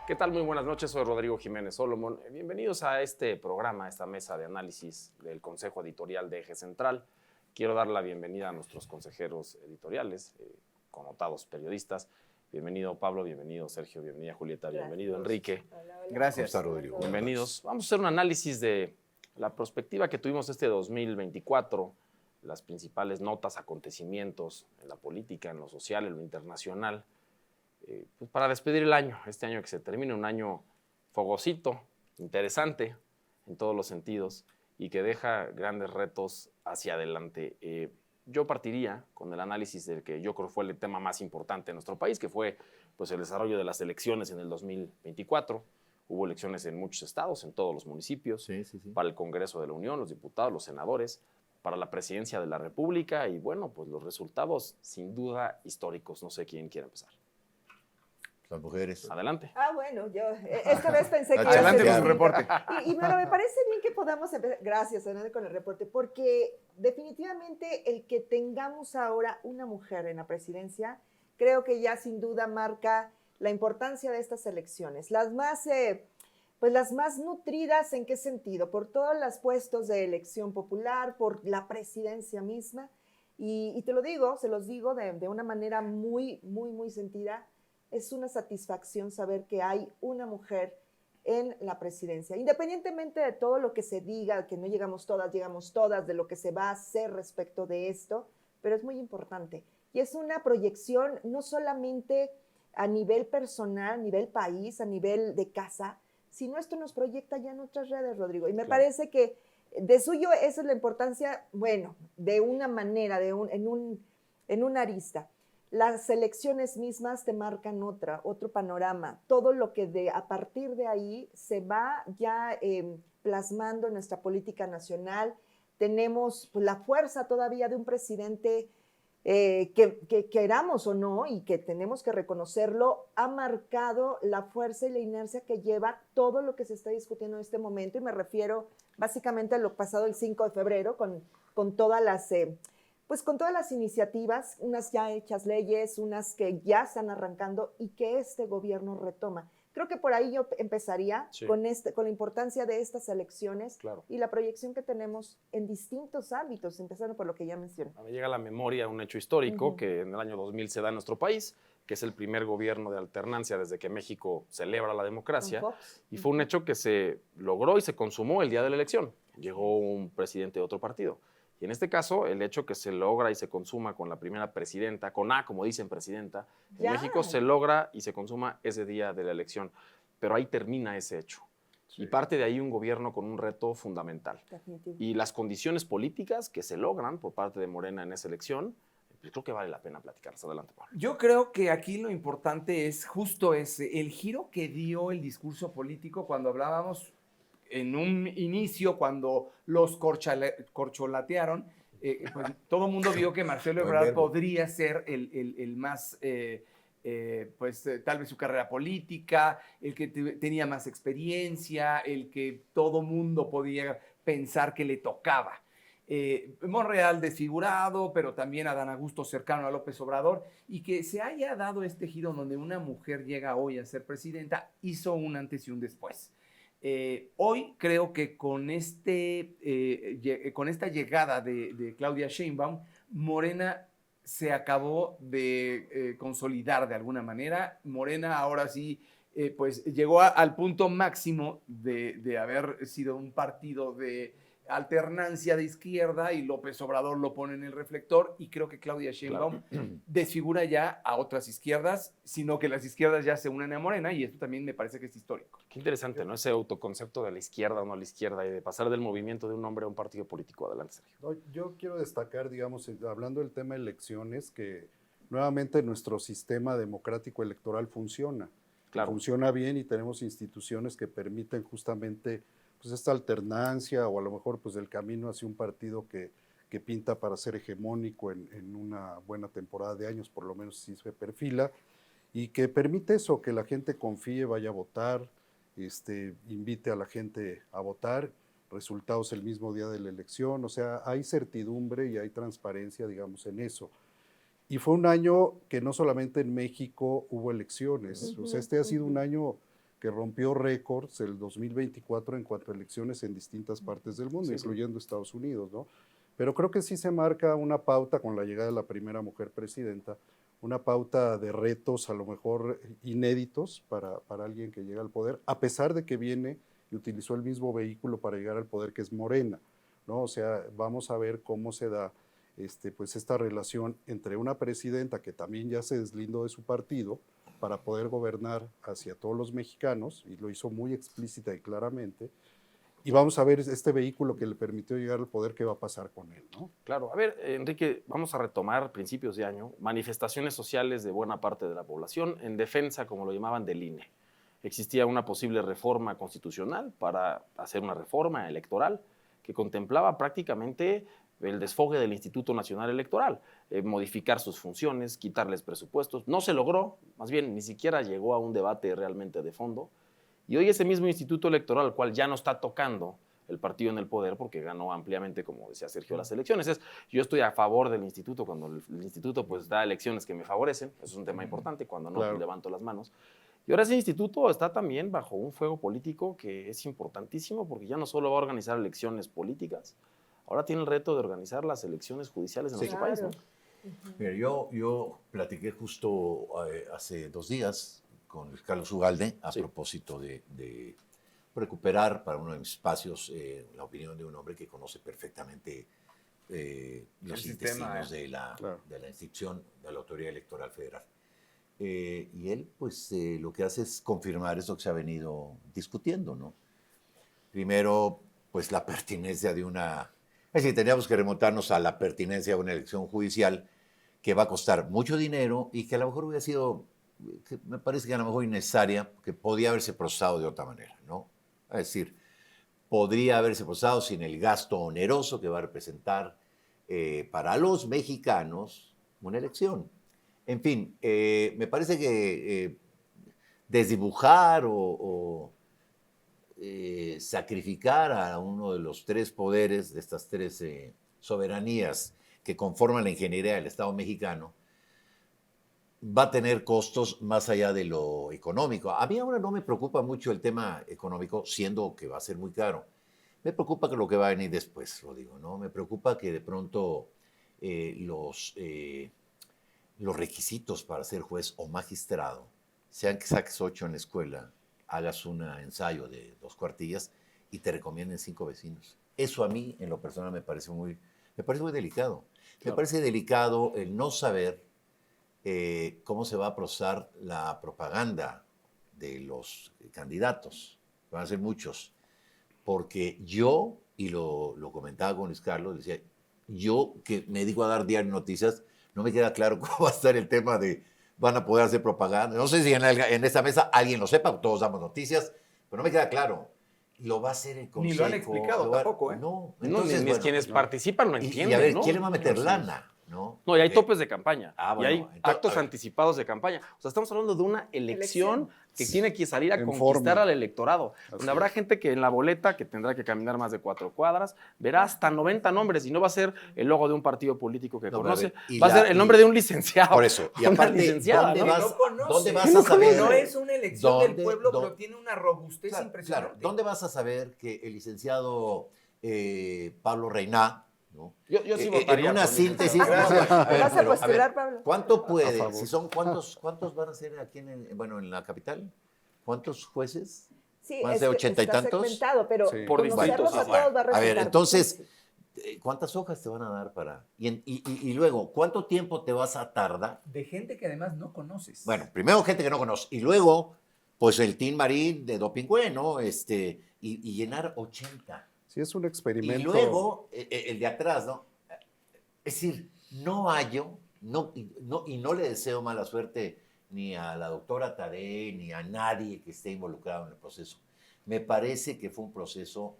¿Qué tal? Muy buenas noches, soy Rodrigo Jiménez Solomon. Bienvenidos a este programa, a esta mesa de análisis del Consejo Editorial de Eje Central. Quiero dar la bienvenida a nuestros consejeros editoriales, connotados periodistas. Bienvenido Pablo, bienvenido Sergio, bienvenida Julieta, bienvenido Enrique. Hola. Gracias. ¿Cómo está, Rodrigo? Bienvenidos. Vamos a hacer un análisis de la perspectiva que tuvimos este 2024, las principales notas, acontecimientos en la política, en lo social, en lo internacional. Pues para despedir el año, este año que se termine, un año fogosito, interesante en todos los sentidos y que deja grandes retos hacia adelante. Yo partiría con el análisis del que yo creo fue el tema más importante en nuestro país, que fue pues, el desarrollo de las elecciones en el 2024. Hubo elecciones en muchos estados, en todos los municipios, Sí. para el Congreso de la Unión, los diputados, los senadores, para la presidencia de la República y bueno, pues los resultados sin duda históricos. No sé quién quiere empezar. Las mujeres. Adelante. Bueno, yo esta vez pensé que iba a Adelante ser con su distinto. reporte. Bueno, me parece bien que podamos empezar. Gracias, adelante con el reporte, porque definitivamente el que tengamos ahora una mujer en la presidencia, creo que ya sin duda marca la importancia de estas elecciones. Las más nutridas, ¿en qué sentido? Por todos los puestos de elección popular, por la presidencia misma. Y te lo digo, se los digo de una manera muy, muy, muy sentida. Es una satisfacción saber que hay una mujer en la presidencia, independientemente de todo lo que se diga, que no llegamos todas, de lo que se va a hacer respecto de esto, pero es muy importante. Y es una proyección no solamente a nivel personal, a nivel país, a nivel de casa, sino esto nos proyecta ya en otras redes, Rodrigo. Y me parece que de suyo esa es la importancia, bueno, de una manera, en una arista. Las elecciones mismas te marcan otro panorama. Todo lo que a partir de ahí se va ya plasmando en nuestra política nacional. Tenemos pues, la fuerza todavía de un presidente que queramos o no, y que tenemos que reconocerlo, ha marcado la fuerza y la inercia que lleva todo lo que se está discutiendo en este momento. Y me refiero básicamente a lo pasado el 5 de febrero con todas las... Pues con todas las iniciativas, unas ya hechas leyes, unas que ya están arrancando y que este gobierno retoma. Creo que por ahí yo empezaría con la importancia de estas elecciones y la proyección que tenemos en distintos ámbitos, empezando por lo que ya mencioné. Me llega a la memoria un hecho histórico que en el año 2000 se da en nuestro país, que es el primer gobierno de alternancia desde que México celebra la democracia, y fue un hecho que se logró y se consumó el día de la elección. Llegó un presidente de otro partido. Y en este caso, el hecho que se logra y se consuma con la primera presidenta, con A, como dicen presidenta, en México se logra y se consuma ese día de la elección. Pero ahí termina ese hecho. Sí. Y parte de ahí un gobierno con un reto fundamental. Y las condiciones políticas que se logran por parte de Morena en esa elección, pues creo que vale la pena platicarlas. Adelante, Pablo. Yo creo que aquí lo importante es justo ese, el giro que dio el discurso político cuando hablábamos en un inicio, cuando los corcholatearon, pues todo el mundo vio que Marcelo Ebrard podría ser el más, tal vez su carrera política, el que tenía más experiencia, el que todo mundo podía pensar que le tocaba. Monreal desfigurado, pero también Adán Augusto cercano a López Obrador, y que se haya dado este giro donde una mujer llega hoy a ser presidenta, hizo un antes y un después. Hoy creo que con esta llegada de Claudia Sheinbaum, Morena se acabó de consolidar de alguna manera. Morena ahora sí pues llegó al punto máximo de haber sido un partido de alternancia de izquierda y López Obrador lo pone en el reflector, y creo que Claudia Sheinbaum desfigura ya a otras izquierdas, sino que las izquierdas ya se unen a Morena, y esto también me parece que es histórico. Qué interesante, ¿no? Ese autoconcepto de la izquierda o no a la izquierda y de pasar del movimiento de un hombre a un partido político. Adelante, Sergio. No, yo quiero destacar, digamos, hablando del tema de elecciones, que nuevamente nuestro sistema democrático electoral funciona. Claro. Funciona bien y tenemos instituciones que permiten justamente pues esta alternancia o a lo mejor pues el camino hacia un partido que pinta para ser hegemónico en una buena temporada de años, por lo menos si se perfila, y que permite eso, que la gente confíe, vaya a votar, invite a la gente a votar, resultados el mismo día de la elección, o sea, hay certidumbre y hay transparencia, digamos, en eso. Y fue un año que no solamente en México hubo elecciones, o sea, ha sido un año que rompió récords el 2024 en cuanto a elecciones en distintas partes del mundo, incluyendo Estados Unidos, ¿no? Pero creo que sí se marca una pauta con la llegada de la primera mujer presidenta, una pauta de retos a lo mejor inéditos para alguien que llega al poder, a pesar de que viene y utilizó el mismo vehículo para llegar al poder, que es Morena, ¿no? O sea, vamos a ver cómo se da pues esta relación entre una presidenta que también ya se deslindó de su partido para poder gobernar hacia todos los mexicanos, y lo hizo muy explícita y claramente, y vamos a ver este vehículo que le permitió llegar al poder, qué va a pasar con él, ¿no? Claro. A ver, Enrique, vamos a retomar principios de año, manifestaciones sociales de buena parte de la población en defensa, como lo llamaban, del INE. Existía una posible reforma constitucional para hacer una reforma electoral que contemplaba prácticamente el desfogue del Instituto Nacional Electoral, modificar sus funciones, quitarles presupuestos. No se logró, más bien ni siquiera llegó a un debate realmente de fondo. Y hoy ese mismo Instituto Electoral, al cual ya no está tocando el partido en el poder porque ganó ampliamente, como decía Sergio, las elecciones. Yo estoy a favor del instituto cuando el instituto pues da elecciones que me favorecen, eso es un tema importante, cuando no, claro, levanto las manos. Y ahora ese instituto está también bajo un fuego político que es importantísimo, porque ya no solo va a organizar elecciones políticas, ahora tiene el reto de organizar las elecciones judiciales en nuestro país, ¿no? Mira, yo platiqué justo hace 2 días con Luis Carlos Ugalde a propósito de recuperar para uno de mis espacios la opinión de un hombre que conoce perfectamente los intestinos de la institución de la Autoridad Electoral Federal. Y él, pues, lo que hace es confirmar eso que se ha venido discutiendo, ¿no? Primero, pues, la pertinencia de una... Es decir, teníamos que remontarnos a la pertinencia de una elección judicial que va a costar mucho dinero y que a lo mejor hubiera sido, que me parece que a lo mejor innecesaria, que podía haberse procesado de otra manera, ¿no? Es decir, podría haberse procesado sin el gasto oneroso que va a representar para los mexicanos una elección. En fin, me parece que desdibujar o sacrificar a uno de los 3 poderes, de estas 3 soberanías que conforman la ingeniería del Estado mexicano, va a tener costos más allá de lo económico. A mí ahora no me preocupa mucho el tema económico, siendo que va a ser muy caro. Me preocupa que lo que va a venir después, lo digo, ¿no? Me preocupa que de pronto los requisitos para ser juez o magistrado sean que saques 8 en la escuela, hagas un ensayo de 2 cuartillas y te recomienden 5 vecinos. Eso a mí, en lo personal, me parece muy delicado. Claro. Me parece delicado el no saber cómo se va a procesar la propaganda de los candidatos. Van a ser muchos. Porque yo, y lo comentaba con Luis Carlos, decía, yo que me dedico a dar diario noticias, no me queda claro cómo va a estar el tema de van a poder hacer propaganda. No sé si en esta mesa alguien lo sepa, todos damos noticias, pero no me queda claro. Lo va a hacer el consejo. Ni lo han explicado tampoco, ¿eh? No, entonces, ni quienes participan lo entienden, y a ver, ¿no? ¿quién le va a meter lana? ¿No? No, y hay topes de campaña, bueno, y hay actos anticipados de campaña. O sea, estamos hablando de una elección que tiene que salir a conquistar al electorado, donde habrá gente que en la boleta, que tendrá que caminar más de 4 cuadras, verá hasta 90 nombres, y no va a ser el logo de un partido político que conoce, va a ser el nombre de un licenciado. Por eso, y aparte, ¿dónde vas a saber? No es una elección del pueblo, pero tiene una robustez impresionante. Claro, ¿dónde vas a saber que el licenciado Pablo Reyná, ¿no? Yo sí votaría. En una síntesis. ¿Vas a postular, Pablo? ¿Cuánto puede? ¿Cuántos van a ser aquí en la capital? ¿Cuántos jueces? Sí, ¿Van a ser 80 y tantos? Segmentado, pero por distritos. A ver, entonces, ¿cuántas hojas te van a dar para...? Y luego, ¿cuánto tiempo te vas a tardar? De gente que además no conoces. Bueno, primero gente que no conoces. Y luego, pues el Team Marín de Dopingüe, ¿no? Y llenar 80. Sí, es un experimento. Y luego, el de atrás, ¿no? Es decir, no hallo, y no le deseo mala suerte ni a la doctora Tadei, ni a nadie que esté involucrado en el proceso. Me parece que fue un proceso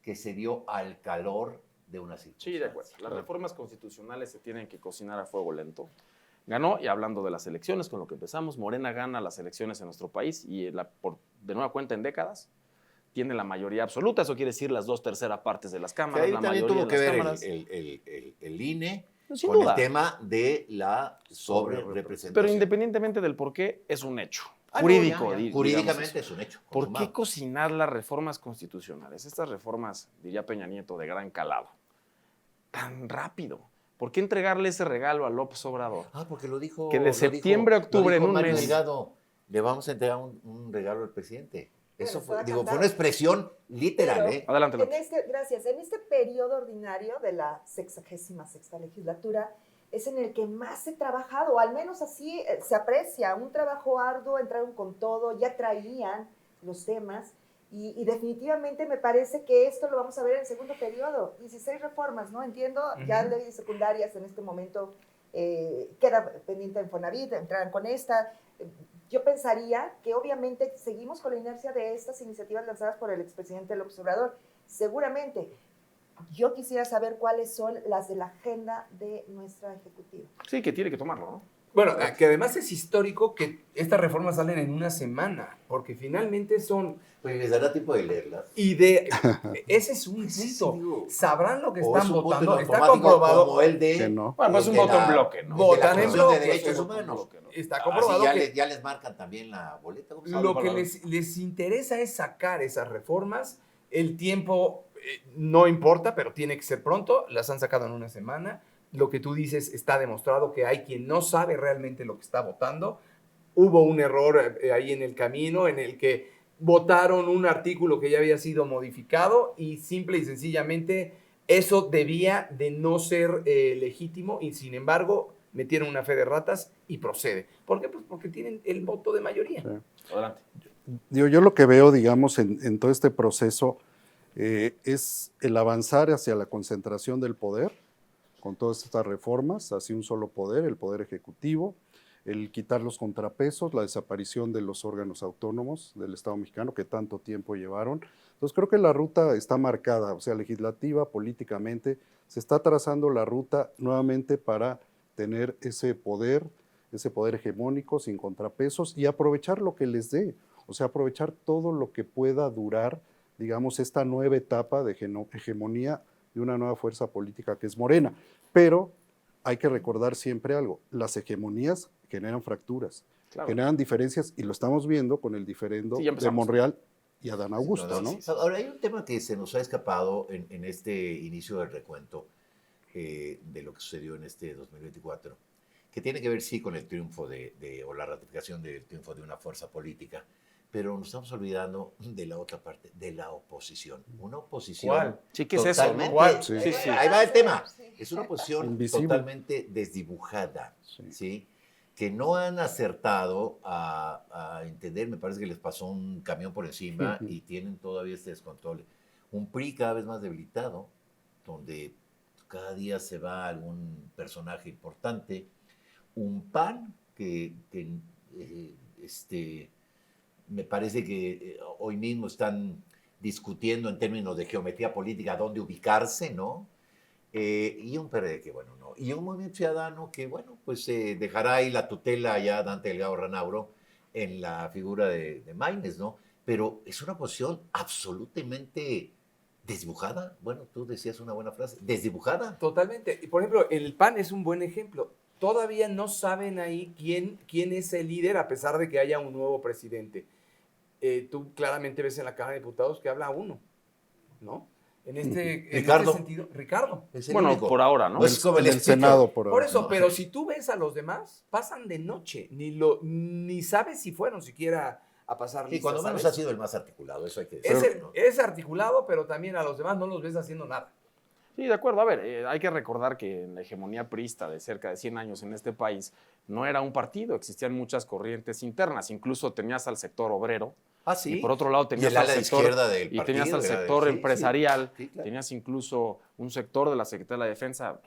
que se dio al calor de una situación. Sí, de acuerdo. Las reformas constitucionales se tienen que cocinar a fuego lento. Ganó, y hablando de las elecciones, con lo que empezamos, Morena gana las elecciones en nuestro país y por de nueva cuenta en décadas tiene la mayoría absoluta, eso quiere decir las 2/3 partes de las cámaras, la mayoría tuvo de que las ver cámaras. el INE Sin con duda. el tema de la sobrerepresentación. Pero independientemente del por qué, es un hecho. jurídico. Jurídicamente es un hecho. ¿Por consumado. qué cocinar las reformas constitucionales, estas reformas, diría Peña Nieto, de gran calado, tan rápido? ¿Por qué entregarle ese regalo a López Obrador? Porque lo dijo. Que de septiembre a octubre, en un Mario mes. Delgado, le vamos a entregar un regalo al presidente. Eso Bueno, fue una expresión literal, Pero, Adelante, López. Gracias. En este periodo ordinario de la 66ª legislatura es en el que más se ha trabajado, al menos así se aprecia, un trabajo arduo, entraron con todo, ya traían los temas y definitivamente me parece que esto lo vamos a ver en el segundo periodo. 16 reformas, ¿no? Entiendo, ya leyes secundarias en este momento queda pendiente en Fonavit, entrarán con esta. Yo pensaría que obviamente seguimos con la inercia de estas iniciativas lanzadas por el expresidente López Obrador. Seguramente. Yo quisiera saber cuáles son las de la agenda de nuestra ejecutiva. Sí, que tiene que tomarlo, ¿no? Bueno, que además es histórico que estas reformas salen en una semana, porque finalmente son... Pues les dará tiempo de leerlas. Ese es un punto. Digo, Sabrán lo que o están es un voto votando. en Está automático comprobado. como el de... Que no. Bueno, pues el un de voto en la- bloque, ¿no? el de la Votan en Comisión de bloque, Derechos sí, Humanos. Está Así comprobado que ya les marcan también la boleta. ¿cómo se llama? lo que les interesa es sacar esas reformas. El tiempo no importa, pero tiene que ser pronto. Las han sacado en una semana. Lo que tú dices está demostrado que hay quien no sabe realmente lo que está votando. Hubo un error ahí en el camino en el que votaron un artículo que ya había sido modificado y simple y sencillamente eso debía de no ser legítimo y sin embargo metieron una fe de ratas y procede. ¿Por qué? Pues porque tienen el voto de mayoría. Sí. Adelante. Yo lo que veo, digamos, en todo este proceso es el avanzar hacia la concentración del poder con todas estas reformas, hacia un solo poder, el poder ejecutivo, el quitar los contrapesos, la desaparición de los órganos autónomos del Estado mexicano que tanto tiempo llevaron. Entonces creo que la ruta está marcada, o sea, legislativa, políticamente, se está trazando la ruta nuevamente para tener ese poder hegemónico sin contrapesos y aprovechar lo que les dé, o sea, aprovechar todo lo que pueda durar, digamos, esta nueva etapa de hegemonía de una nueva fuerza política que es Morena. Pero hay que recordar siempre algo, las hegemonías generan fracturas, Claro. generan diferencias y lo estamos viendo con el diferendo Sí, ya de empezamos. Monreal y Adán Augusto, ¿no? Sí. Ahora, hay un tema que se nos ha escapado en este inicio del recuento de lo que sucedió en este 2024, que tiene que ver, sí, con el triunfo o la ratificación del triunfo de una fuerza política, pero nos estamos olvidando de la otra parte, de la oposición. Una oposición... ¿Cuál? Sí, ¿qué es eso, no? totalmente- ¿Cuál? Sí. Sí, sí. Ahí va el tema. Es una oposición Invisible. totalmente desdibujada, ¿sí? Que no han acertado a entender, me parece que les pasó un camión por encima y tienen todavía este descontrol. Un PRI cada vez más debilitado, donde cada día se va algún personaje importante. Un PAN que me parece que hoy mismo están discutiendo en términos de geometría política dónde ubicarse, ¿no? Y un PRD que, bueno, no. Y un Movimiento Ciudadano que, bueno, pues dejará ahí la tutela ya Dante Delgado Ranauro en la figura de Maínez, ¿no? Pero es una posición absolutamente desdibujada. Bueno, tú decías una buena frase, desdibujada. Totalmente. Y por ejemplo, el PAN es un buen ejemplo. Todavía no saben ahí quién es el líder a pesar de que haya un nuevo presidente. Tú claramente ves en la Cámara de Diputados que habla uno, ¿no? En este sentido, Ricardo. Es el Bueno, único. por ahora, ¿no? No es como En el speaker. Senado, por Por ahora. eso, No. pero si tú ves a los demás, pasan de noche, ni sabes si fueron siquiera a pasar Y listas, cuando menos ¿sabes? ha sido el más articulado, eso hay que decirlo, ¿no? Es articulado, pero también a los demás no los ves haciendo nada. Sí, de acuerdo. A ver, hay que recordar que en la hegemonía priista de cerca de 100 años en este país no era un partido, existían muchas corrientes internas, incluso tenías al sector obrero, Ah, sí. y por otro lado tenías el al ala sector, izquierda del y tenías partido al era sector sí, empresarial, sí, claro. tenías incluso un sector de la Secretaría de la Defensa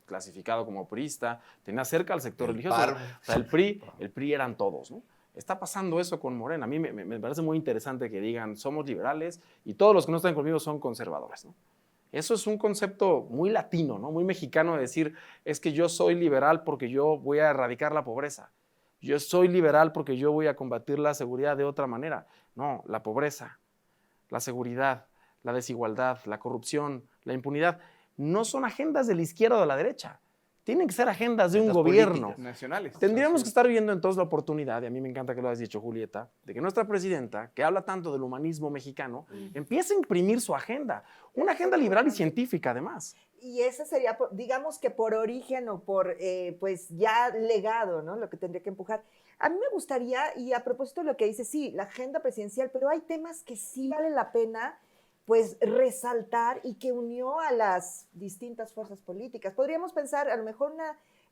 clasificado como priista, tenías cerca al sector El religioso. PAR. O sea, el PRI eran todos, ¿no? Está pasando eso con Morena. A mí me parece muy interesante que digan somos liberales y todos los que no están conmigo son conservadores, ¿no? Eso es un concepto muy latino, ¿no? Muy mexicano de decir, es que yo soy liberal porque yo voy a erradicar la pobreza. Yo soy liberal porque yo voy a combatir la seguridad de otra manera. No, la pobreza, la seguridad, la desigualdad, la corrupción, la impunidad, no son agendas de la izquierda o de la derecha. tienen que ser agendas de un Agendas gobierno. políticas. Nacionales. Tendríamos que estar viendo entonces la oportunidad, y a mí me encanta que lo hayas dicho, Julieta, de que nuestra presidenta, que habla tanto del humanismo mexicano, empiece a imprimir su agenda. Una agenda liberal y científica, además. Y ese sería, digamos que por origen o por, pues ya legado, ¿no? Lo que tendría que empujar. A mí me gustaría, y a propósito de lo que dice, sí, la agenda presidencial, pero hay temas que sí vale la pena, pues, resaltar y que unió a las distintas fuerzas políticas. Podríamos pensar, a lo mejor,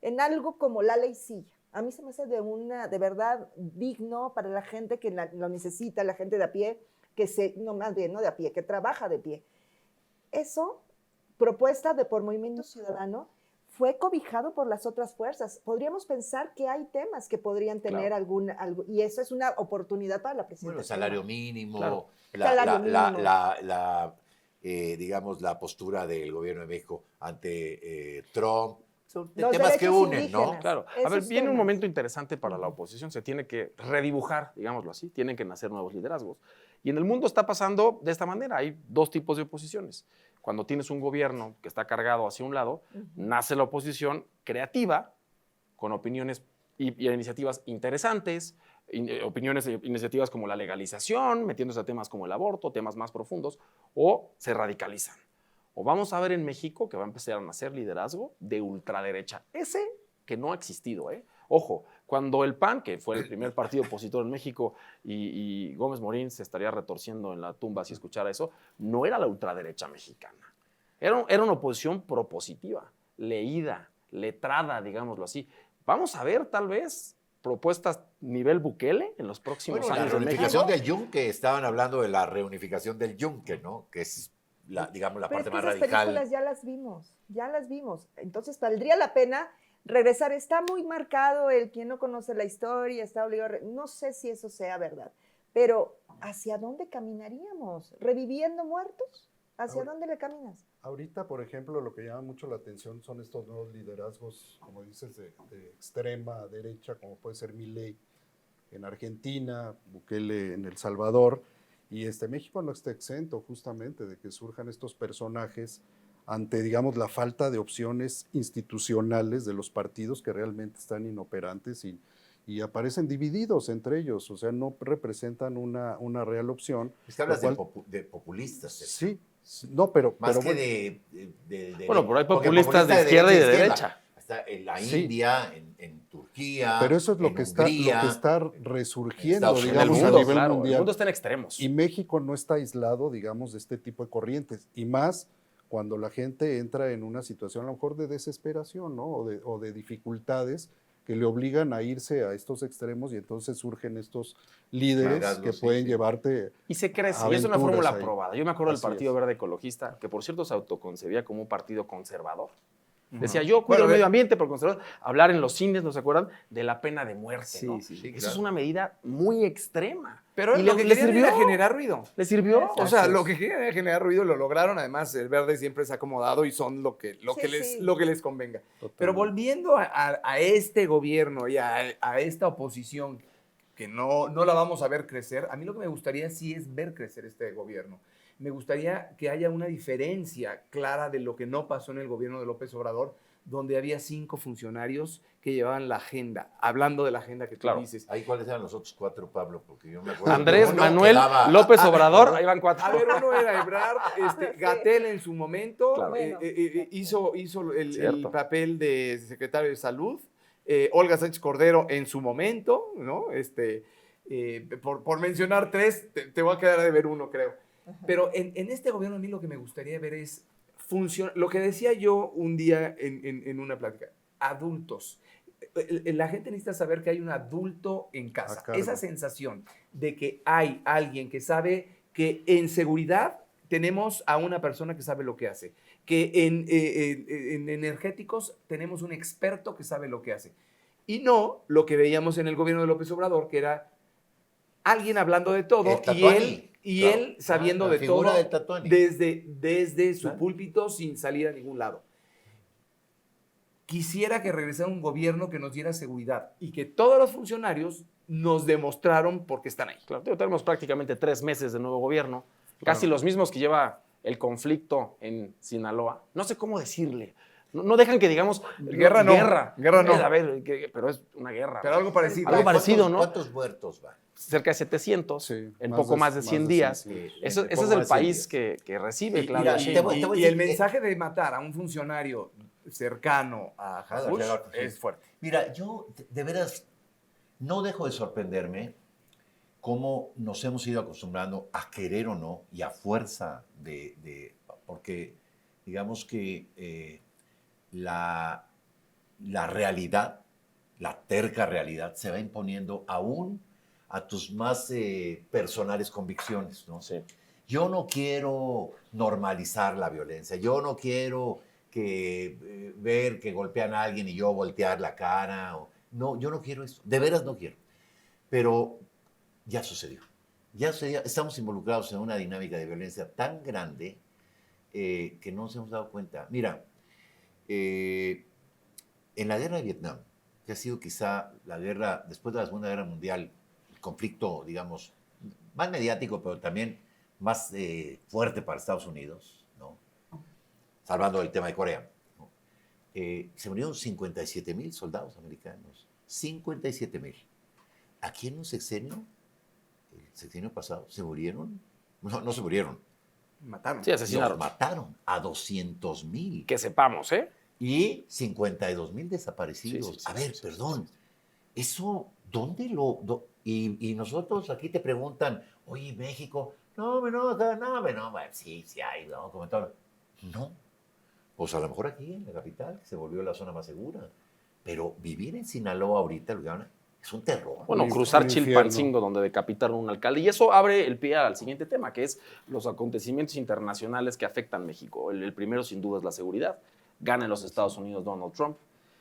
en algo como la ley Silla. A mí se me hace de verdad digno para la gente que lo necesita, la gente de a pie, no más bien, no de a pie, que trabaja de pie. Eso, propuesta por Movimiento Ciudadano, fue cobijado por las otras fuerzas. Podríamos pensar que hay temas que podrían tener algo, y eso es una oportunidad para la presidenta. Bueno, salario mínimo, Claro. digamos, la postura del gobierno de México ante Trump. Son Los temas que derechos unen, indígenas. ¿no? Claro. A Esos ver, viene un temas. momento interesante para la oposición. Se tiene que redibujar, digámoslo así. Tienen que nacer nuevos liderazgos. Y en el mundo está pasando de esta manera. Hay dos tipos de oposiciones. Cuando tienes un gobierno que está cargado hacia un lado, nace la oposición creativa, con opiniones y iniciativas interesantes, iniciativas como la legalización, metiéndose a temas como el aborto, temas más profundos, o se radicalizan. O vamos a ver en México que va a empezar a nacer liderazgo de ultraderecha. Ese que no ha existido, ¿eh? Ojo, cuando el PAN, que fue el primer partido opositor en México, y Gómez Morín se estaría retorciendo en la tumba si escuchara eso, no era la ultraderecha mexicana. Era una oposición propositiva, leída, letrada, digámoslo así. Vamos a ver, tal vez, propuestas nivel Bukele en los próximos Bueno, la años en México. reunificación del Yunque, estaban hablando de la reunificación del Yunque, ¿no? Que es, digamos, la Pero parte es que más esas radical. películas ya las vimos. Entonces, valdría la pena regresar. Está muy marcado el quien no conoce la historia, está obligado no sé si eso sea verdad, pero ¿hacia dónde caminaríamos? ¿Reviviendo muertos? ¿Hacia dónde le caminas? Ahorita, por ejemplo, lo que llama mucho la atención son estos nuevos liderazgos, como dices, de extrema derecha, como puede ser Milei en Argentina, Bukele en El Salvador, y México no está exento justamente de que surjan estos personajes ante, digamos, la falta de opciones institucionales de los partidos que realmente están inoperantes y aparecen divididos entre ellos, o sea, no representan una real opción. Es que hablas de populistas. Sí, no, pero... Más pero que Bueno, pero hay porque populistas de izquierda y de derecha. Está en la Sí. India, en Turquía, Pero eso es lo en que Hungría, está resurgiendo, Estados Unidos. digamos, En el a mundo, nivel claro, el mundial. mundo está en extremos. Y México no está aislado, digamos, de este tipo de corrientes. Y más cuando la gente entra en una situación a lo mejor de desesperación, ¿no? O de dificultades que le obligan a irse a estos extremos y entonces surgen estos líderes Liderazgos, que sí, pueden sí. llevarte Y se crece, y es una aventuras fórmula ahí. aprobada. Yo me acuerdo del Así Partido es. Verde Ecologista, que por cierto se autoconcebía como un partido conservador. Decía, yo cuido Bueno, el medio ambiente por conservador. Hablar en los cines, ¿no se acuerdan? De la pena de muerte, Sí, ¿no? sí, sí, Eso claro. es una medida muy extrema. Pero ¿Y lo que le querían sirvió? era generar ruido. ¿Le sirvió? O sea, lo que querían era generar ruido lo lograron. Además, el verde siempre se ha acomodado y son lo que les convenga. Pero volviendo a este gobierno y a esta oposición que no la vamos a ver crecer, a mí lo que me gustaría sí es ver crecer este gobierno. Me gustaría que haya una diferencia clara de lo que no pasó en el gobierno de López Obrador, donde había 5 funcionarios que llevaban la agenda, hablando de la agenda que tú dices. Ahí, ¿cuáles eran los otros 4, Pablo? Porque yo me acuerdo. Andrés, que uno Manuel, quedaba- López Obrador, ahí van 4. A ver, uno era Ebrard, Gatell en su momento, Claro. Bueno. hizo el Cierto. papel de secretario de Salud, Olga Sánchez Cordero en su momento, ¿no? Por mencionar 3, te voy a quedar de ver uno, creo. Pero en este gobierno a mí lo que me gustaría ver es lo que decía yo un día en una plática, adultos. La gente necesita saber que hay un adulto en casa. A cargo. Esa sensación de que hay alguien que sabe que en seguridad tenemos a una persona que sabe lo que hace, que en energéticos tenemos un experto que sabe lo que hace. Y no lo que veíamos en el gobierno de López Obrador, que era alguien hablando de todo El Tatuani. y Claro. él sabiendo La de figura todo del Tatuani. desde su Claro. púlpito sin salir a ningún lado. Quisiera que regresara un gobierno que nos diera seguridad y que todos los funcionarios nos demostraron por qué están ahí. Claro, tenemos prácticamente 3 meses de nuevo gobierno, casi los mismos que lleva el conflicto en Sinaloa. No sé cómo decirle. No dejan que digamos guerra no. Guerra no. A ver, pero es una guerra. Pero algo parecido. Algo parecido, ¿no? ¿Cuántos muertos van? Cerca de 700, Sí, en poco más de 100 días. Ese es el país que recibe, Claudia Sheinbaum. Y el mensaje de matar a un funcionario cercano a Haddad es fuerte. Mira, yo de veras no dejo de sorprenderme cómo nos hemos ido acostumbrando a querer o no y a fuerza porque digamos que la realidad, la terca realidad se va imponiendo aún a tus más personales convicciones, ¿no? Sí. Yo no quiero normalizar la violencia, yo no quiero ver que golpean a alguien y yo voltear la cara. No, yo no quiero eso, de veras no quiero. Pero ya sucedió. Estamos involucrados en una dinámica de violencia tan grande que no nos hemos dado cuenta. Mira, en la guerra de Vietnam, que ha sido quizá la guerra, después de la Segunda Guerra Mundial, el conflicto, digamos, más mediático, pero también más fuerte para Estados Unidos, ¿no? Salvando el tema de Corea, ¿no? Se murieron 57,000 soldados americanos. 57,000. Aquí en un sexenio, el sexenio pasado, se murieron, no se murieron. Mataron. Sí, asesinaron. Los mataron a 200,000. Que sepamos, ¿eh? Y 52,000 desaparecidos. Sí. A ver, perdón, eso, ¿dónde y nosotros aquí te preguntan, oye, México, sí hay, ¿no? Como todo. No, pues a lo mejor aquí en la capital, que se volvió la zona más segura. Pero vivir en Sinaloa ahorita, es un terror. Bueno, cruzar Chilpancingo, donde decapitaron a un alcalde. Y eso abre el pie al siguiente tema, que es los acontecimientos internacionales que afectan a México. El primero, sin duda, es la seguridad. Gana en los Estados Unidos Donald Trump.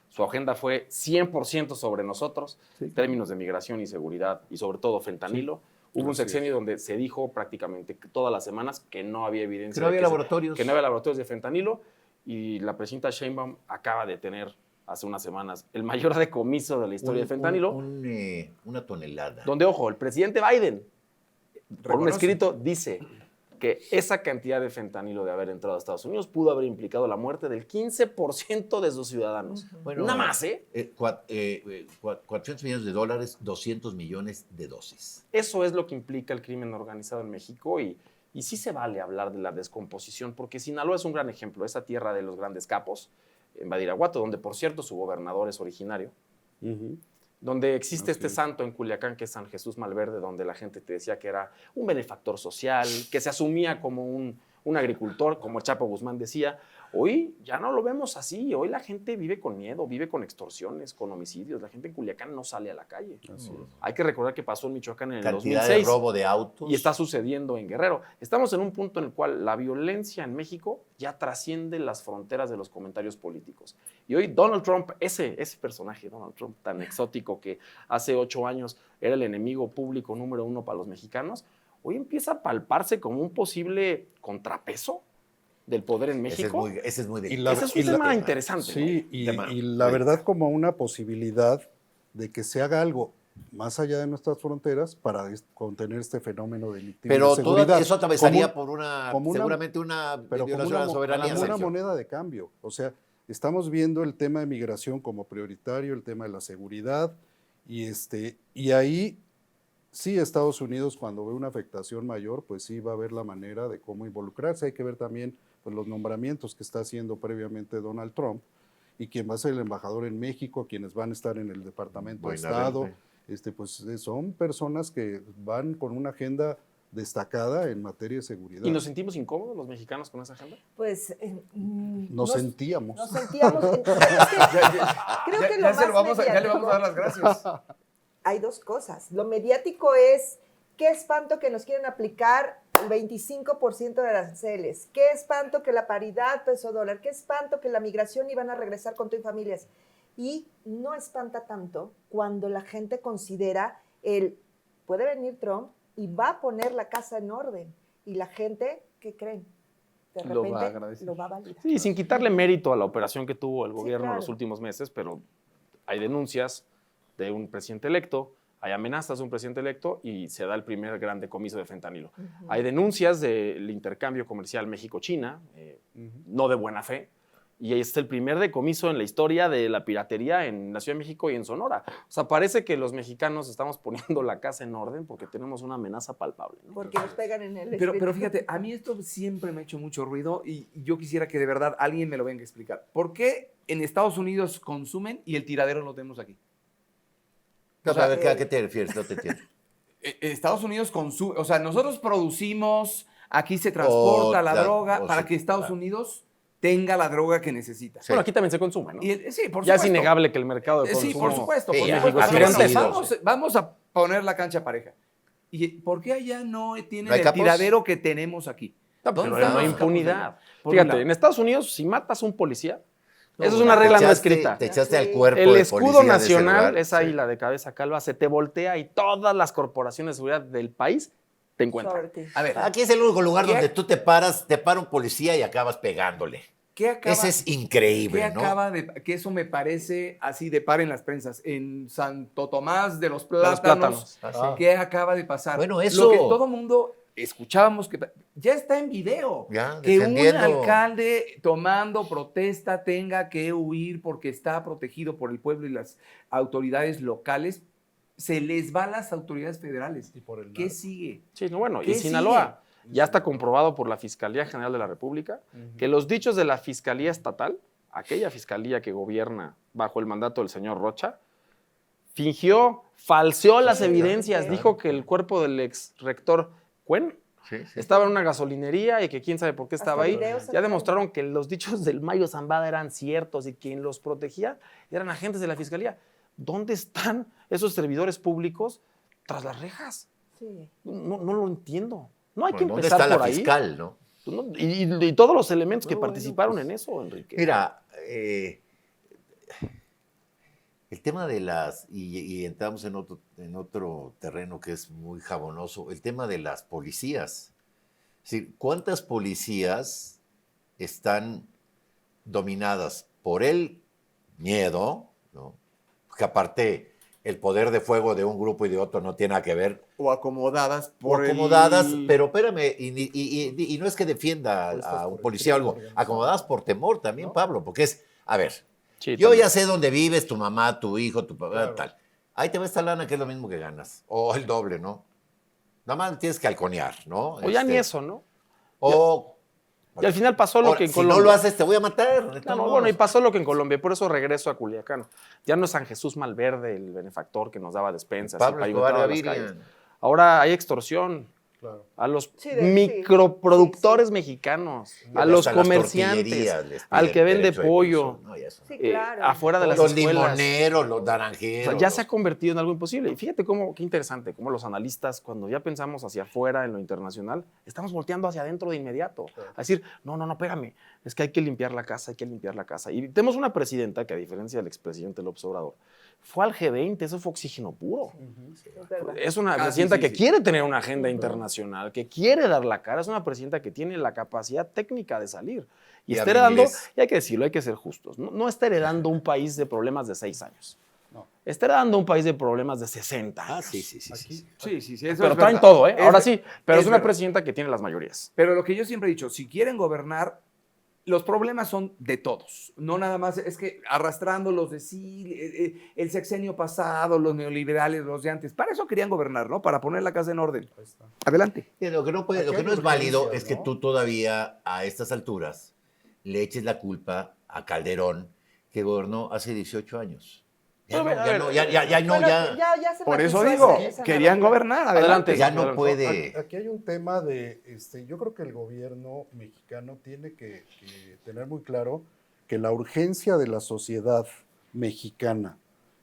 Su agenda fue 100% sobre nosotros, en términos de migración y seguridad, y sobre todo fentanilo. Hubo un sexenio donde se dijo prácticamente todas las semanas que no había evidencia. Que no había laboratorios. Que no había laboratorios de fentanilo. Y la presidenta Sheinbaum acaba de tener, hace unas semanas, el mayor decomiso de la historia de fentanilo. Una tonelada. Donde, ojo, el presidente Biden, por un Reconoce. escrito, dice que esa cantidad de fentanilo de haber entrado a Estados Unidos pudo haber implicado la muerte del 15% de sus ciudadanos. Bueno, nada más, ¿eh? 400 millones de dólares, 200 millones de dosis. Eso es lo que implica el crimen organizado en México y sí se vale hablar de la descomposición, porque Sinaloa es un gran ejemplo, esa tierra de los grandes capos, en Badiraguato, donde, por cierto, su gobernador es originario, donde existe este santo en Culiacán, que es San Jesús Malverde, donde la gente te decía que era un benefactor social, que se asumía como un agricultor, como el Chapo Guzmán decía. Hoy ya no lo vemos así, hoy la gente vive con miedo, vive con extorsiones, con homicidios, la gente en Culiacán no sale a la calle. Así es. Hay que recordar que pasó en Michoacán en el Cantidad 2006. de robo de autos. Y está sucediendo en Guerrero. Estamos en un punto en el cual la violencia en México ya trasciende las fronteras de los comentarios políticos. Y hoy Donald Trump, ese personaje, Donald Trump, tan exótico que hace 8 años era el enemigo público número 1 para los mexicanos, hoy empieza a palparse como un posible contrapeso del poder en México. Ese es muy delicado. Ese es un tema interesante. Sí, ¿no? y la verdad como una posibilidad de que se haga algo más allá de nuestras fronteras para contener este fenómeno delictivo. Pero de seguridad. todo eso atravesaría Como por como una- seguramente una pero violación como a la soberanía. como una Sergio. moneda de cambio. O sea, estamos viendo el tema de migración como prioritario, el tema de la seguridad, y ahí sí Estados Unidos, cuando ve una afectación mayor, pues sí va a ver la manera de cómo involucrarse. Hay que ver también pues, los nombramientos que está haciendo previamente Donald Trump y quien va a ser el embajador en México, quienes van a estar en el Departamento de Estado. Pues son personas que van con una agenda destacada en materia de seguridad. ¿Y nos sentimos incómodos los mexicanos con esa agenda? Pues Nos sentíamos. Nos sentíamos. Es que creo que lo más ya le vamos a dar las gracias. Hay dos cosas. Lo mediático es, qué espanto que nos quieren aplicar el 25% de las aranceles, qué espanto que la paridad peso-dólar, qué espanto que la migración iban a regresar con todo y familias. Y no espanta tanto cuando la gente considera puede venir Trump y va a poner la casa en orden. Y la gente, ¿qué creen? De repente lo va a validar. Sí, sin quitarle mérito a la operación que tuvo el gobierno en claro. los últimos meses, pero hay denuncias de un presidente electo, hay amenazas de un presidente electo y se da el primer gran decomiso de fentanilo. Hay denuncias del intercambio comercial México-China, no de buena fe, Y es el primer decomiso en la historia de la piratería en la Ciudad de México y en Sonora. O sea, parece que los mexicanos estamos poniendo la casa en orden porque tenemos una amenaza palpable, ¿no? Porque nos pegan en el Pero fíjate, a mí esto siempre me ha hecho mucho ruido y yo quisiera que de verdad alguien me lo venga a explicar. ¿Por qué en Estados Unidos consumen y el tiradero lo tenemos aquí? O sea, ¿a qué te refieres? No te entiendo. Estados Unidos consume, o sea, nosotros producimos, aquí se transporta la droga para que Estados Unidos tenga la droga que necesita. Sí. Bueno, aquí también se consume, ¿no? Sí, por supuesto. Ya es innegable que el mercado de consumo... Sí, por supuesto. Sí, Por ya, supuesto. México es Pero vamos a poner la cancha pareja. ¿Y por qué allá no tienen el capos? tiradero que tenemos aquí? No, pero ¿Dónde están no hay los capos de impunidad. allá? Por un Fíjate, lado. en Estados Unidos, si matas a un policía, No, eso es una regla no te escrita. echaste al cuerpo El de escudo policía de ese nacional, lugar. esa Sí. isla de cabeza calva, se te voltea y todas las corporaciones de seguridad del país te encuentran. Sobre ti. A ver, Aquí es el único lugar ¿Qué? donde tú te para un policía y acabas pegándole. ¿qué acaba? Ese es increíble, ¿Qué ¿no? acaba de, que eso me parece así de par en las prensas? En Santo Tomás de los De los Plátanos, plátanos. ¿qué acaba de pasar? Bueno, eso- Lo que todo mundo escuchábamos que ya está en video. Ya, Que un defendiendo. alcalde tomando protesta tenga que huir porque está protegido por el pueblo y las autoridades locales, se les va a las autoridades federales. Y por el ¿Qué narco. sigue? Sí, no, bueno, y ¿Qué Sinaloa ya está comprobado por la Fiscalía General de la República que los dichos de la Fiscalía Estatal, aquella fiscalía que gobierna bajo el mandato del señor Rocha, falseó las evidencias, sí. dijo que el cuerpo del ex rector Cuen Sí, sí. estaba en una gasolinería y que quién sabe por qué estaba Hasta ahí. videos Ya sacaron. demostraron que los dichos del Mayo Zambada eran ciertos y quien los protegía eran agentes de la Fiscalía. ¿Dónde están esos servidores públicos tras las rejas? Sí. No lo entiendo. No hay que Bueno, ¿dónde empezar está la por ahí. fiscal, no? Y todos los elementos que No, bueno, participaron pues, en eso, Enrique. Mira, el tema de y entramos en otro terreno que es muy jabonoso, el tema de las policías. Es decir, ¿cuántas policías están dominadas por el miedo, ¿no? Que aparte el poder de fuego de un grupo y de otro no tiene nada que ver, O acomodadas o acomodadas, pero espérame, y no es que defienda Puestas a por un el policía o crimen algo, organizado. acomodadas por temor también, ¿No? Pablo, porque es, a ver, Sí, yo también. ya sé dónde vives, tu mamá, tu hijo, tu papá, Claro. tal. Ahí te va esta lana que es lo mismo que ganas, o el doble, ¿no? Nada más tienes que halconear, ¿no? O ya ni eso, ¿no? O, Y al final pasó lo ahora, que en si Colombia. no lo haces, te voy a matar. de No, todos no, modos. bueno, y pasó lo que en Colombia, por eso regreso a Culiacán. Ya no es San Jesús Malverde, el benefactor que nos daba despensas Pablo y Escobar pavimentaba las Gaviria. calles. Ahora hay extorsión Claro. a los Sí, sí. microproductores mexicanos, a los Hasta las comerciantes, tortillerías les al piden que vende derecho de pollo, piso, ¿no? Y eso. Sí, claro. afuera de las Los escuelas. limoneros, los O naranjeros. sea, ya se ha convertido en algo imposible. Y fíjate qué interesante, cómo los analistas, cuando ya pensamos hacia afuera en lo internacional, estamos volteando hacia adentro de inmediato. A decir, no, espérame, es que hay que limpiar la casa, hay que limpiar la casa. Y tenemos una presidenta que, a diferencia del expresidente López Obrador, fue al G20, eso fue oxígeno puro. Es verdad. Es una Ah, presidenta sí, sí, que sí. quiere tener una agenda internacional, que quiere dar la cara, es una presidenta que tiene la capacidad técnica de salir. Y Y está habla heredando, inglés. y hay que decirlo, hay que ser justos, no está heredando un país de problemas de 6 años. No. Está heredando un país de problemas de 60 Ah, años. sí, sí, sí. Aquí, sí. Sí, eso Pero es traen verdad. todo, ¿eh? Es Ahora ver- sí, pero es una verdad. presidenta que tiene las mayorías. Pero lo que yo siempre he dicho, si quieren gobernar, los problemas son de todos. No nada más es que arrastrando los de sí, el sexenio pasado, los neoliberales, los de antes. Para eso querían gobernar, ¿no? Para poner la casa en orden. ahí está. Adelante. Y lo que no, Aquí lo que hay no es válido urgencias, es que ¿no? tú todavía, a estas alturas, le eches la culpa a Calderón, que gobernó hace 18 años. Ya Pero, no, a ya ver, no, ya no, Bueno, ya se Por eso matizó digo, esa querían narrativa. gobernar. Adelante. Adelante. ya no Adelante. puede. Aquí hay un tema de, yo creo que el gobierno mexicano tiene que tener muy claro que la urgencia de la sociedad mexicana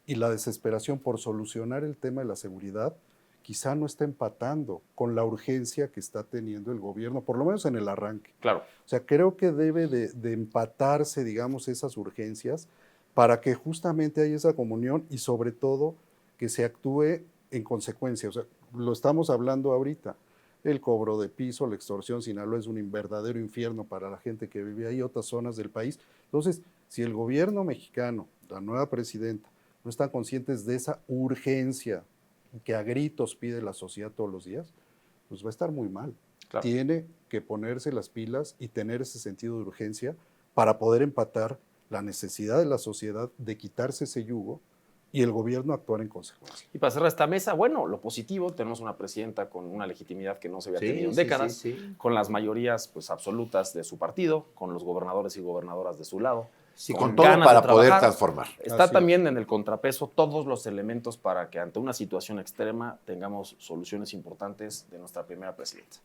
y la desesperación por solucionar el tema de la seguridad quizá no está empatando con la urgencia que está teniendo el gobierno, por lo menos en el arranque. Claro. O sea, creo que debe de empatarse, digamos, esas urgencias para que justamente haya esa comunión y sobre todo que se actúe en consecuencia. O sea, lo estamos hablando ahorita. El cobro de piso, la extorsión, Sinaloa es un verdadero infierno para la gente que vive ahí, otras zonas del país. Entonces, si el gobierno mexicano, la nueva presidenta, no están conscientes de esa urgencia que a gritos pide la sociedad todos los días, pues va a estar muy mal. Claro. Tiene que ponerse las pilas y tener ese sentido de urgencia para poder empatar la necesidad de la sociedad de quitarse ese yugo y el gobierno actuar en consecuencia. Y para cerrar esta mesa, bueno, lo positivo, tenemos una presidenta con una legitimidad que no se había tenido en décadas, con las mayorías pues, absolutas de su partido, con los gobernadores y gobernadoras de su lado. Sí, con todo para poder transformar. Está también en el contrapeso todos los elementos para que ante una situación extrema tengamos soluciones importantes de nuestra primera presidenta.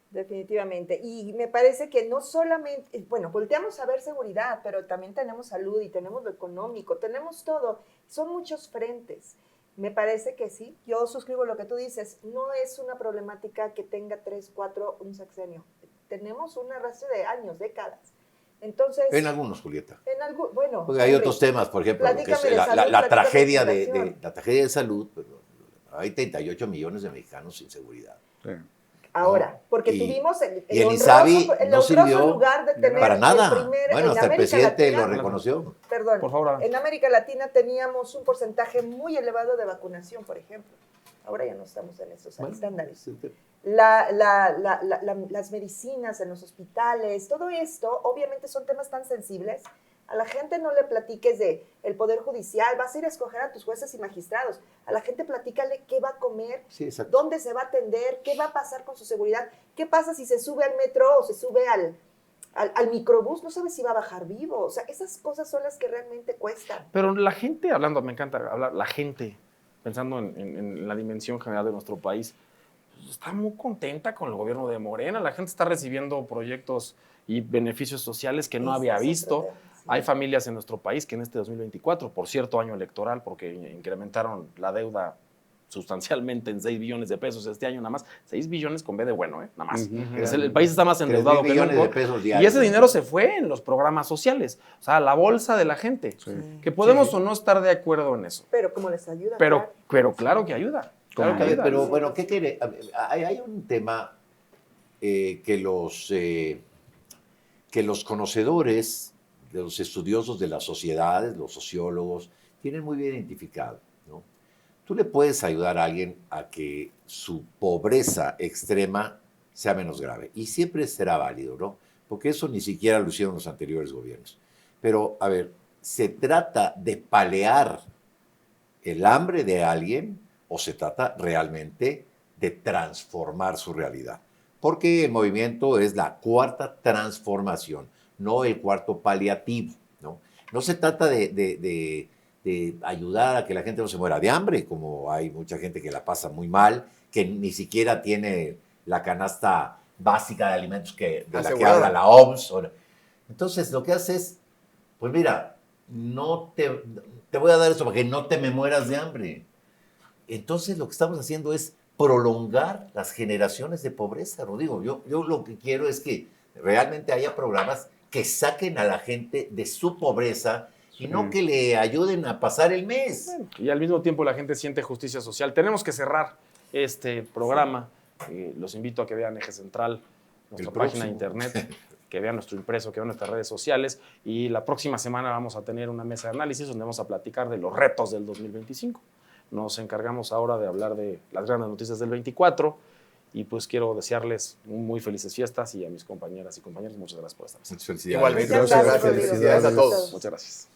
Definitivamente. Y me parece que no solamente, bueno, volteamos a ver seguridad, pero también tenemos salud y tenemos lo económico, tenemos todo. Son muchos frentes. Me parece que sí, yo suscribo lo que tú dices, no es una problemática que tenga 3, 4, un sexenio. Tenemos un arrastre de años, décadas. Entonces, en algunos, Julieta. Bueno, porque hay otros temas, por ejemplo, lo que es la tragedia de salud. Pero hay 38 millones de mexicanos sin seguridad. Sí. Ahora, porque tuvimos el INSABI no sirvió lugar de tener para nada. Bueno, hasta el presidente lo reconoció. Perdón, por favor, en América Latina teníamos un porcentaje muy elevado de vacunación, por ejemplo. Ahora ya no estamos en esos estándares. Las medicinas en los hospitales, todo esto, obviamente son temas tan sensibles. A la gente no le platiques de el Poder Judicial, vas a ir a escoger a tus jueces y magistrados. A la gente platícale qué va a comer, dónde se va a atender, qué va a pasar con su seguridad, qué pasa si se sube al metro o se sube al microbús, no sabes si va a bajar vivo. O sea, esas cosas son las que realmente cuestan. Pero la gente, me encanta hablar, la gente, pensando en la dimensión general de nuestro país, pues está muy contenta con el gobierno de Morena. La gente está recibiendo proyectos y beneficios sociales que no había visto. Hay familias en nuestro país que en este 2024, por cierto año electoral, porque incrementaron la deuda sustancialmente en 6 billones de pesos este año, nada más 6 billones con B de bueno, nada más. El país está más endeudado que nunca. Y ese dinero se fue en los programas sociales, o sea, la bolsa de la gente. Sí. Que podemos o no estar de acuerdo en eso. Pero como les ayuda. Pero claro que ayuda. Claro que ayuda. Pero bueno, ¿qué quiere? Hay un tema que los conocedores, de los estudiosos de las sociedades, los sociólogos, tienen muy bien identificado, ¿no? Tú le puedes ayudar a alguien a que su pobreza extrema sea menos grave. Y siempre será válido, ¿no? Porque eso ni siquiera lo hicieron los anteriores gobiernos. Pero, a ver, ¿se trata de paliar el hambre de alguien o se trata realmente de transformar su realidad? Porque el movimiento es la cuarta transformación, no el cuarto paliativo, ¿no? No se trata de ayudar a que la gente no se muera de hambre, como hay mucha gente que la pasa muy mal, que ni siquiera tiene la canasta básica de alimentos de la que habla la OMS. Entonces, lo que hace es, pues mira, no te voy a dar eso para que no te me mueras de hambre. Entonces, lo que estamos haciendo es prolongar las generaciones de pobreza, Rodrigo. Yo lo que quiero es que realmente haya programas que saquen a la gente de su pobreza y no que le ayuden a pasar el mes. Bueno, y al mismo tiempo la gente siente justicia social. Tenemos que cerrar este programa. Los invito a que vean Eje Central, nuestra página de internet, que vean nuestro impreso, que vean nuestras redes sociales. Y la próxima semana vamos a tener una mesa de análisis donde vamos a platicar de los retos del 2025. Nos encargamos ahora de hablar de las grandes noticias del 24. Y pues quiero desearles muy felices fiestas y a mis compañeras y compañeros, muchas gracias por estar. Muchas felicidades. Igualmente. Muchas gracias. Felicidades a todos. Muchas gracias.